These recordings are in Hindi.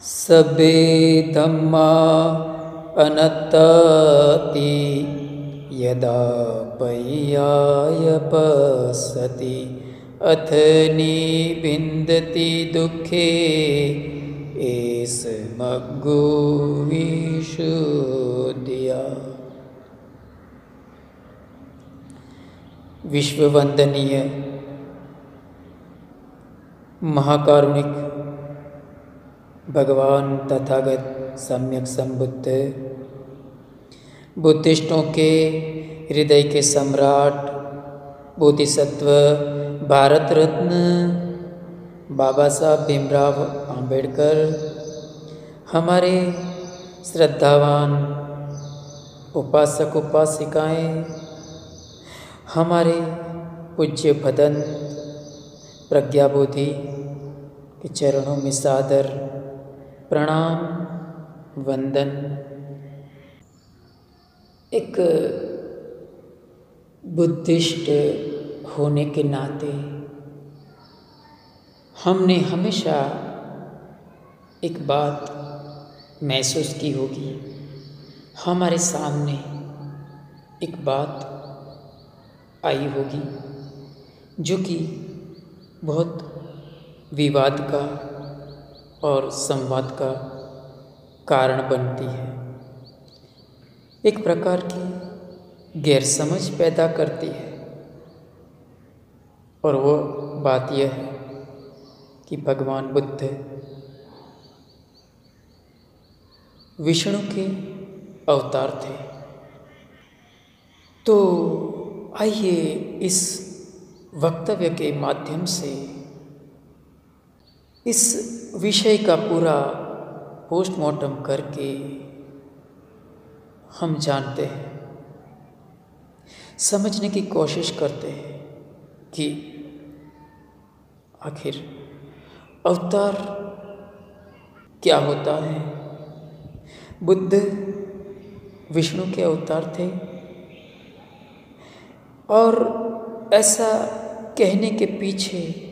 सबे धम्मा अनात्ताति यदा पर्यायपस्सति अथ निबिन्दति दुःखे एषमग्गो विशुद्धया। विश्ववंदनीय महाकारुणिक भगवान तथागत सम्यक संबुद्ध, बुद्धिस्टों के हृदय के सम्राट, बोधिसत्व, भारत रत्न बाबा साहब भीमराव अंबेडकर, हमारे श्रद्धावान उपासक उपासिकाएं, हमारे पूज्य भदंत प्रज्ञाबोधि के चरणों में सादर प्रणाम वंदन। एक बुद्धिस्ट होने के नाते हमने हमेशा एक बात महसूस की होगी, हमारे सामने एक बात आई होगी जो कि बहुत विवाद का और संवाद का कारण बनती है, एक प्रकार की गैरसमझ पैदा करती है। और वो बात यह है कि भगवान बुद्ध विष्णु के अवतार थे। तो आइए इस वक्तव्य के माध्यम से इस विषय का पूरा पोस्टमार्टम करके हम जानते हैं, समझने की कोशिश करते हैं कि आखिर अवतार क्या होता है। बुद्ध विष्णु के अवतार थे और ऐसा कहने के पीछे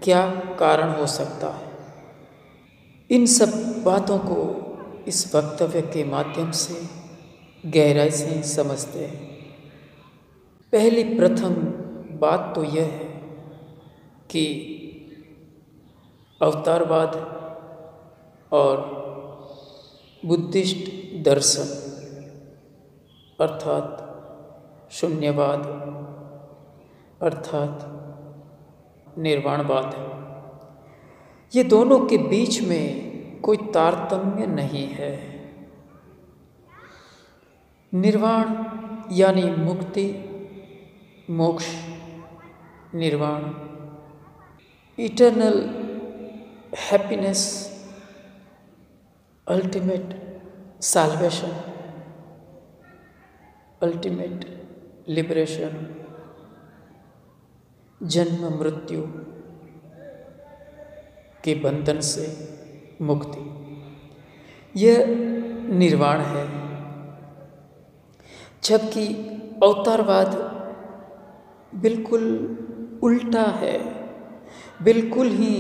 क्या कारण हो सकता है, इन सब बातों को इस वक्तव्य के माध्यम से गहराई से समझते हैं। पहली प्रथम बात तो यह है कि अवतारवाद और बुद्धिस्ट दर्शन अर्थात शून्यवाद अर्थात निर्वाणवाद, ये दोनों के बीच में कोई तारतम्य नहीं है। निर्वाण यानी मुक्ति, मोक्ष, निर्वाण, eternal happiness, ultimate salvation, ultimate liberation, जन्म मृत्यु के बंधन से मुक्ति, यह निर्वाण है। जबकि अवतारवाद बिल्कुल उल्टा है, बिल्कुल ही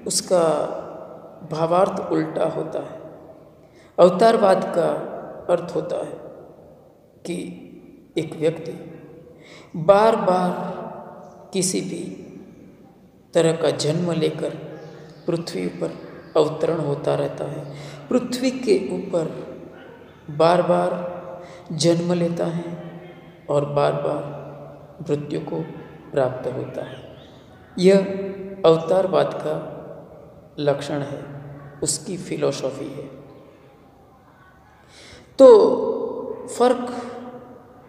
उसका भावार्थ उल्टा होता है। अवतारवाद का अर्थ होता है कि एक व्यक्ति बार बार किसी भी तरह का जन्म लेकर पृथ्वी पर अवतरण होता रहता है, पृथ्वी के ऊपर बार बार जन्म लेता है और बार बार मृत्यु को प्राप्त होता है। यह अवतारवाद का लक्षण है, उसकी फिलॉसफी है। तो फर्क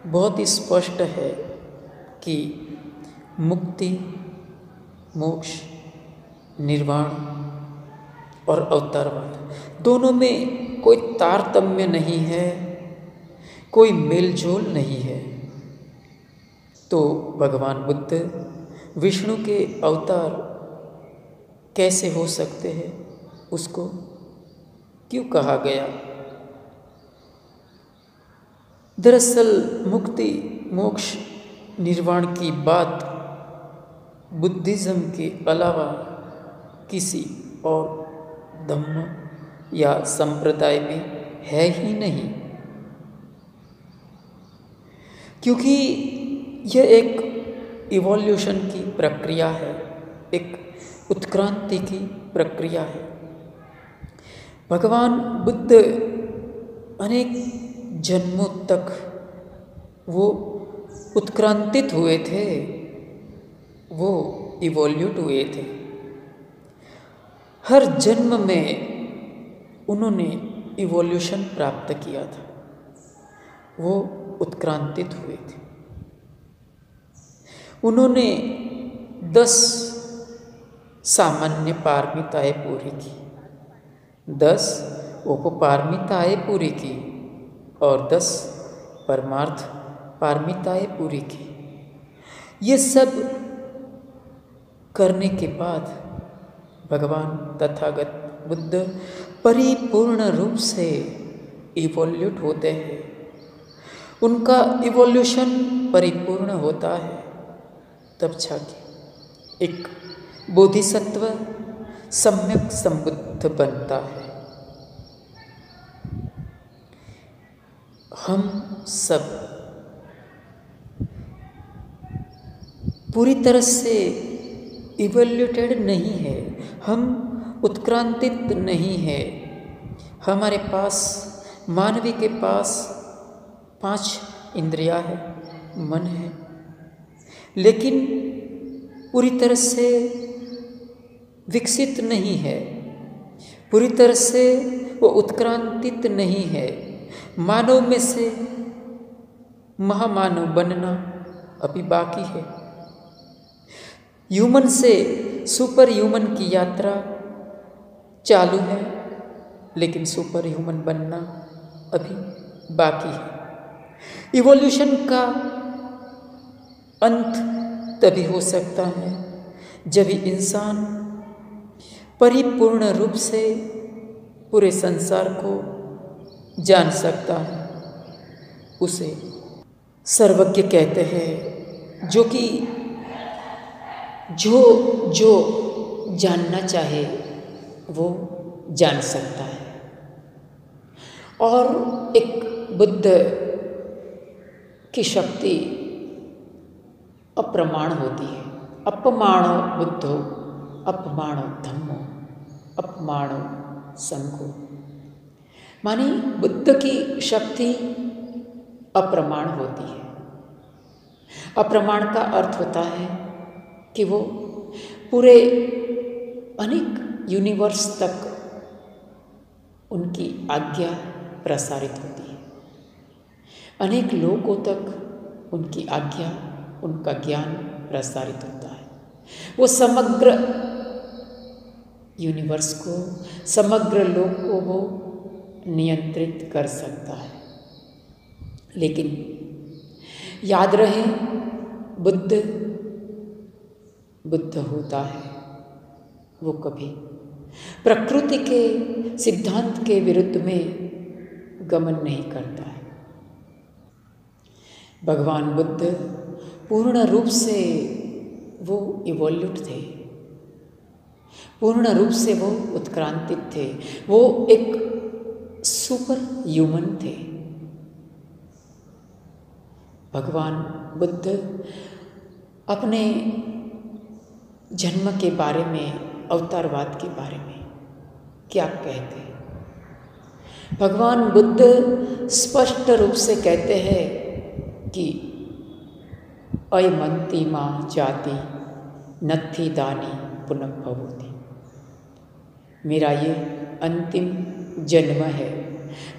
बहुत ही स्पष्ट है कि मुक्ति, मोक्ष, निर्वाण और अवतारवाद दोनों में कोई तारतम्य नहीं है, कोई मेलजोल नहीं है। तो भगवान बुद्ध विष्णु के अवतार कैसे हो सकते हैं, उसको क्यों कहा गया? दरअसल मुक्ति, मोक्ष, निर्वाण की बात बुद्धिज़्म के अलावा किसी और धम्म या संप्रदाय में है ही नहीं, क्योंकि यह एक इवोल्यूशन की प्रक्रिया है, एक उत्क्रांति की प्रक्रिया है। भगवान बुद्ध अनेक जन्मों तक वो उत्क्रांतित हुए थे, वो इवोल्यूट हुए थे। हर जन्म में उन्होंने इवोल्यूशन प्राप्त किया था, वो उत्क्रांतित हुए थे। उन्होंने 10 सामान्य पारमिताएं पूरी की, 10 उपपारमिताएं पूरी की और 10 परमार्थ पारमिताएं पूरी की। ये सब करने के बाद भगवान तथागत बुद्ध परिपूर्ण रूप से इवोल्यूट होते हैं। उनका इवोल्यूशन परिपूर्ण होता है, तब जाके एक बोधिसत्व सम्यक संबुद्ध बनता है। हम सब पूरी तरह से इवोल्यूटेड नहीं है, हम उत्क्रांतित नहीं है। हमारे पास, मानवी के पास 5 इंद्रियां है, मन है, लेकिन पूरी तरह से विकसित नहीं है, पूरी तरह से वो उत्क्रांतित नहीं है। मानव में से महामानव बनना अभी बाकी है। ह्यूमन से सुपर ह्यूमन की यात्रा चालू है, लेकिन सुपर ह्यूमन बनना अभी बाकी है। इवोल्यूशन का अंत तभी हो सकता है जब इंसान परिपूर्ण रूप से पूरे संसार को जान सकता है। उसे सर्वज्ञ कहते हैं, जो कि जो जानना चाहे वो जान सकता है। और एक बुद्ध की शक्ति अप्रमाण होती है। अपमाणो बुद्धो अपमाणो धम्मो अपमाणो संघो। माने बुद्ध की शक्ति अप्रमाण होती है। अप्रमाण का अर्थ होता है कि वो पूरे अनेक यूनिवर्स तक उनकी आज्ञा प्रसारित होती है। अनेक लोगों तक उनकी आज्ञा, उनका ज्ञान प्रसारित होता है। वो समग्र यूनिवर्स को, समग्र लोक को वो नियंत्रित कर सकता है। लेकिन याद रहे, बुद्ध होता है, वो कभी प्रकृति के सिद्धांत के विरुद्ध में गमन नहीं करता है। भगवान बुद्ध पूर्ण रूप से वो इवोल्यूट थे, पूर्ण रूप से वो उत्क्रांतित थे, वो एक सुपर ह्यूमन थे। भगवान बुद्ध अपने जन्म के बारे में, अवतारवाद के बारे में क्या कहते हैं? भगवान बुद्ध स्पष्ट रूप से कहते हैं कि अयमंती मां जाति नत्थी दानी पुनः भवति। मेरा ये अंतिम जन्म है,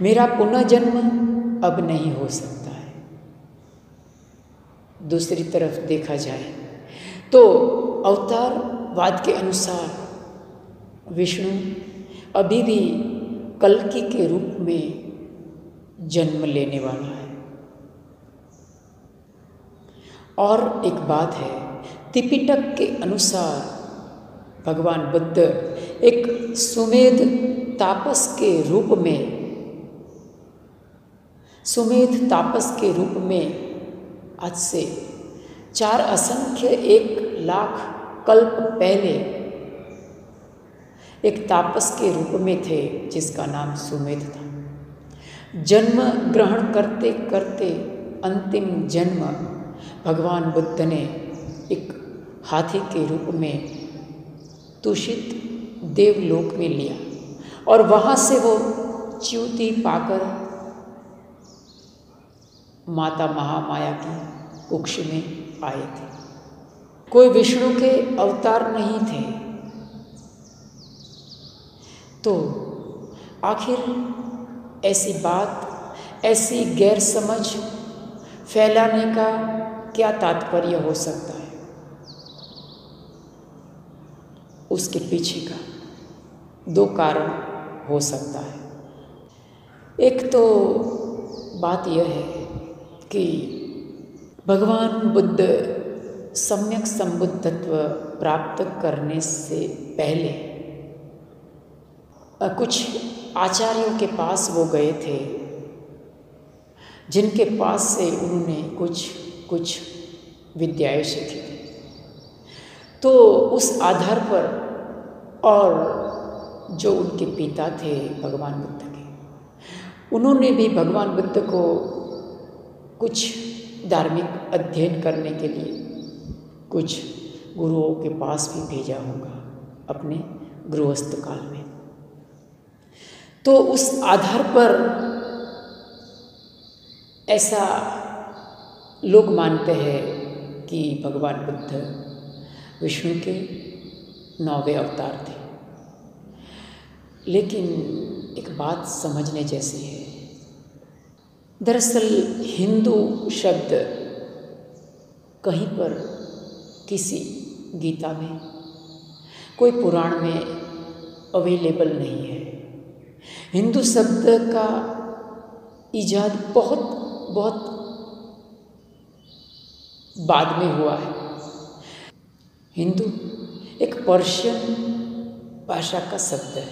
मेरा पुनः जन्म अब नहीं हो सकता है। दूसरी तरफ देखा जाए तो अवतारवाद के अनुसार विष्णु अभी भी कल्कि के रूप में जन्म लेने वाला है। और एक बात है, त्रिपिटक के अनुसार भगवान बुद्ध एक सुमेध तापस के रूप में आज से 1 लाख कल्प पहले एक तापस के रूप में थे जिसका नाम सुमेध था। जन्म ग्रहण करते करते अंतिम जन्म भगवान बुद्ध ने एक हाथी के रूप में तुषित देवलोक में लिया और वहाँ से वो च्युति पाकर माता महामाया की कुक्ष में आए थे। कोई विष्णु के अवतार नहीं थे। तो आखिर ऐसी बात, ऐसी गैरसमझ फैलाने का क्या तात्पर्य हो सकता है? उसके पीछे का दो कारण हो सकता है। एक तो बात यह है कि भगवान बुद्ध सम्यक संबुद्धत्व प्राप्त करने से पहले कुछ आचार्यों के पास वो गए थे, जिनके पास से उन्होंने कुछ विद्याएं सीखी थी। तो उस आधार पर, और जो उनके पिता थे भगवान बुद्ध के, उन्होंने भी भगवान बुद्ध को कुछ धार्मिक अध्ययन करने के लिए कुछ गुरुओं के पास भी भेजा होगा अपने गृहस्थ काल में। तो उस आधार पर ऐसा लोग मानते हैं कि भगवान बुद्ध विष्णु के 9वें अवतार थे। लेकिन एक बात समझने जैसी है। दरअसल हिंदू शब्द कहीं पर किसी गीता में, कोई पुराण में अवेलेबल नहीं है। हिंदू शब्द का इजाद बहुत बाद में हुआ है। हिंदू एक पर्शियन भाषा का शब्द है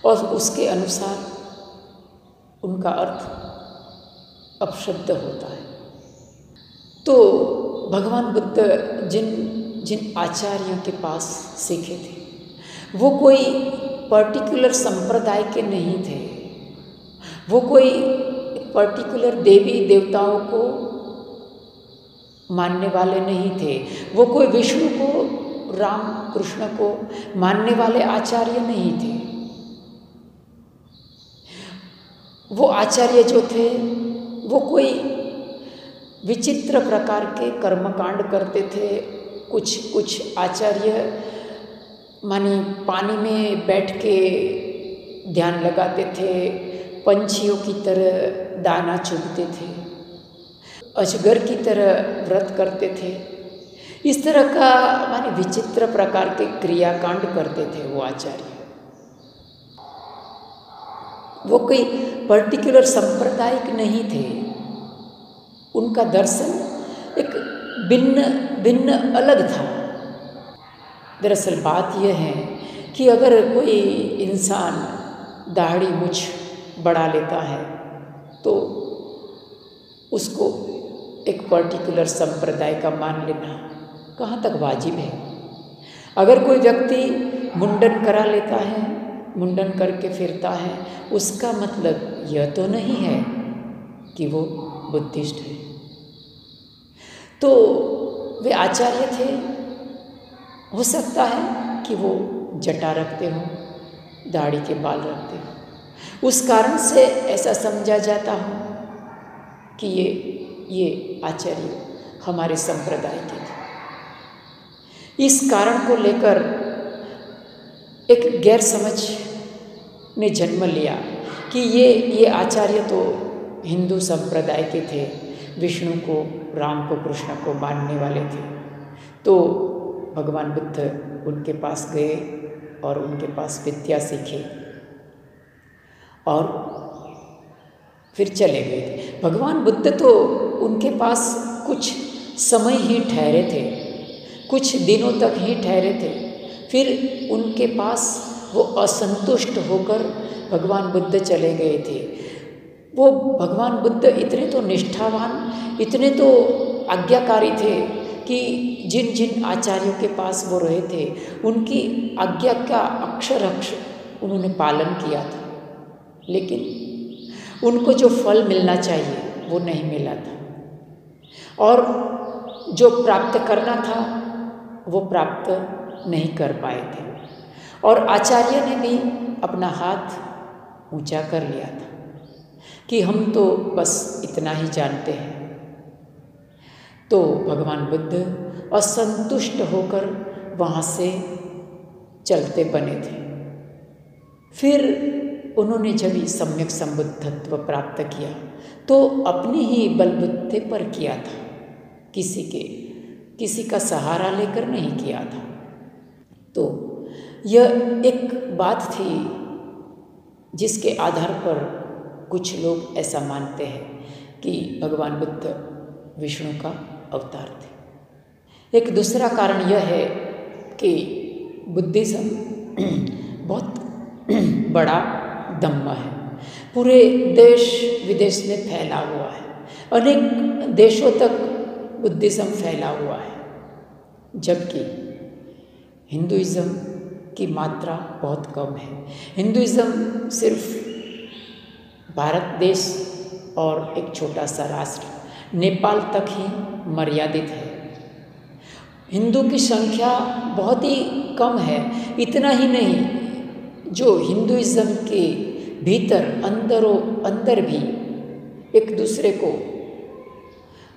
और उसके अनुसार उनका अर्थ अपशब्द होता है। तो भगवान बुद्ध जिन आचार्यों के पास सीखे थे, वो कोई पर्टिकुलर संप्रदाय के नहीं थे। वो कोई पर्टिकुलर देवी देवताओं को मानने वाले नहीं थे। वो कोई विष्णु को, राम कृष्ण को मानने वाले आचार्य नहीं थे। वो आचार्य जो थे वो कोई विचित्र प्रकार के कर्मकांड करते थे। कुछ आचार्य मानी पानी में बैठ के ध्यान लगाते थे, पंछियों की तरह दाना चुगते थे, अजगर की तरह व्रत करते थे। इस तरह का माने विचित्र प्रकार के क्रियाकांड करते थे वो आचार्य। वो कोई पर्टिकुलर सांप्रदायिक नहीं थे। उनका दर्शन एक भिन्न अलग था। दरअसल बात यह है कि अगर कोई इंसान दाढ़ी मूंछ बढ़ा लेता है तो उसको एक पर्टिकुलर संप्रदाय का मान लेना कहाँ तक वाजिब है। अगर कोई व्यक्ति मुंडन करा लेता है, मुंडन करके फिरता है, उसका मतलब यह तो नहीं है कि वो बुद्धिस्ट है। तो वे आचार्य थे, हो सकता है कि वो जटा रखते हो, दाढ़ी के बाल रखते हो, उस कारण से ऐसा समझा जाता हो कि ये आचार्य हमारे संप्रदाय के थे। इस कारण को लेकर एक गैर समझ ने जन्म लिया कि ये आचार्य तो हिंदू संप्रदाय के थे, विष्णु को, राम को, कृष्ण को मानने वाले थे। तो भगवान बुद्ध उनके पास गए और उनके पास विद्या सीखे और फिर चले गए। भगवान बुद्ध तो उनके पास कुछ समय ही ठहरे थे, कुछ दिनों तक ही ठहरे थे। फिर उनके पास वो असंतुष्ट होकर भगवान बुद्ध चले गए थे। वो भगवान बुद्ध इतने तो निष्ठावान, इतने तो आज्ञाकारी थे कि जिन जिन आचार्यों के पास वो रहे थे उनकी आज्ञा का अक्षर अक्षर उन्होंने पालन किया था, लेकिन उनको जो फल मिलना चाहिए वो नहीं मिला था, और जो प्राप्त करना था वो प्राप्त नहीं कर पाए थे। और आचार्य ने भी अपना हाथ ऊंचा कर लिया था कि हम तो बस इतना ही जानते हैं। तो भगवान बुद्ध असंतुष्ट होकर वहाँ से चलते बने थे। फिर उन्होंने जब सम्यक संबुद्धत्व प्राप्त किया तो अपने ही बलबूते पर किया था, किसी का सहारा लेकर नहीं किया था। तो यह एक बात थी जिसके आधार पर कुछ लोग ऐसा मानते हैं कि भगवान बुद्ध विष्णु का अवतार थे। एक दूसरा कारण यह है कि बुद्धिज्म बहुत बड़ा धम्म है, पूरे देश विदेश में फैला हुआ है, अनेक देशों तक बुद्धिज्म फैला हुआ है, जबकि हिंदुइज्म की मात्रा बहुत कम है। हिंदुइज्म सिर्फ भारत देश और एक छोटा सा राष्ट्र नेपाल तक ही मर्यादित है। हिंदू की संख्या बहुत ही कम है। इतना ही नहीं, जो हिंदुइज्म के भीतर अंदर भी एक दूसरे को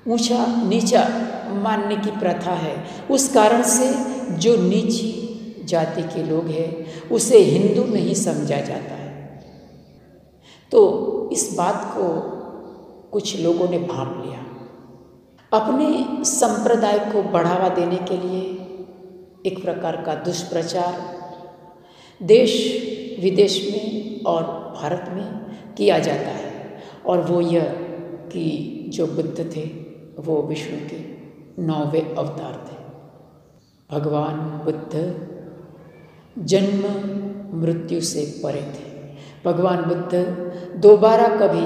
ऊंचा नीचा मानने की प्रथा है। उस कारण से जो नीची जाति के लोग हैं उसे हिंदू नहीं समझा जाता है। तो इस बात को कुछ लोगों ने भांप लिया। अपने संप्रदाय को बढ़ावा देने के लिए एक प्रकार का दुष्प्रचार देश विदेश में और भारत में किया जाता है, और वो यह कि जो बुद्ध थे वो विष्णु के 9वें अवतार थे। भगवान बुद्ध जन्म मृत्यु से परे थे। भगवान बुद्ध दोबारा कभी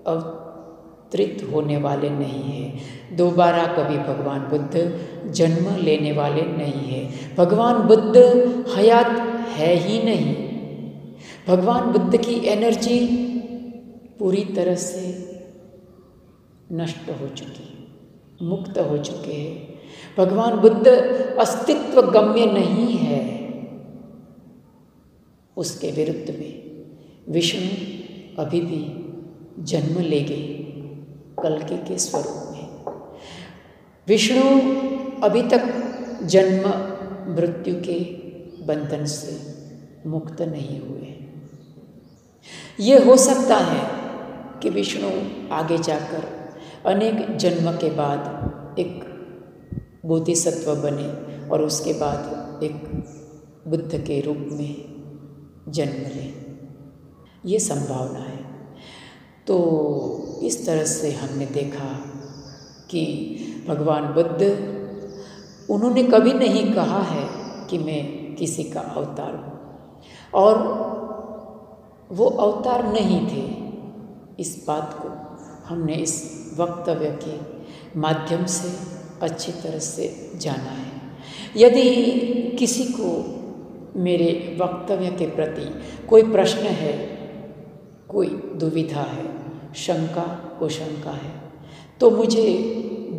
अवतरित होने वाले नहीं हैं। दोबारा कभी भगवान बुद्ध जन्म लेने वाले नहीं हैं। भगवान बुद्ध हयात है ही नहीं। भगवान बुद्ध की एनर्जी पूरी तरह से नष्ट हो चुकी है, मुक्त हो चुके हैं। भगवान बुद्ध अस्तित्व गम्य नहीं है। उसके विरुद्ध में विष्णु अभी भी जन्म लेंगे कल्कि के स्वरूप में। विष्णु अभी तक जन्म मृत्यु के बंधन से मुक्त नहीं हुए। ये हो सकता है कि विष्णु आगे जाकर अनेक जन्म के बाद एक बोधिसत्व बने और उसके बाद एक बुद्ध के रूप में जन्म लें। ये संभावना है। तो इस तरह से हमने देखा कि भगवान बुद्ध, उन्होंने कभी नहीं कहा है कि मैं किसी का अवतार हूँ, और वो अवतार नहीं थे। इस बात को हमने इस वक्तव्य के माध्यम से अच्छी तरह से जाना है। यदि किसी को मेरे वक्तव्य के प्रति कोई प्रश्न है, कोई दुविधा है, शंका कुशंका है, तो मुझे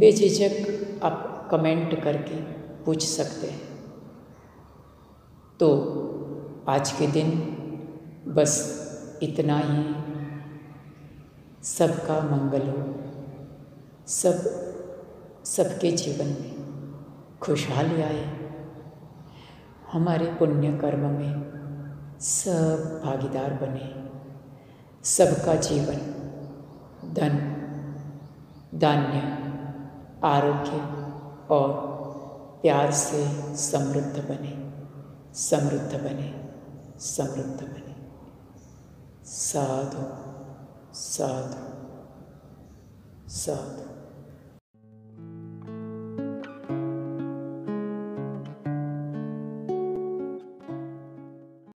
बेझिझक आप कमेंट करके पूछ सकते हैं। तो आज के दिन बस इतना ही। सबका मंगल हो, सबके जीवन में खुशहाली आए, हमारे पुण्य कर्म में सब भागीदार बने, सबका जीवन धन, धान्य, आरोग्य और प्यार से समृद्ध बने, समृद्ध बने, समृद्ध बने। साधु साधु साधु।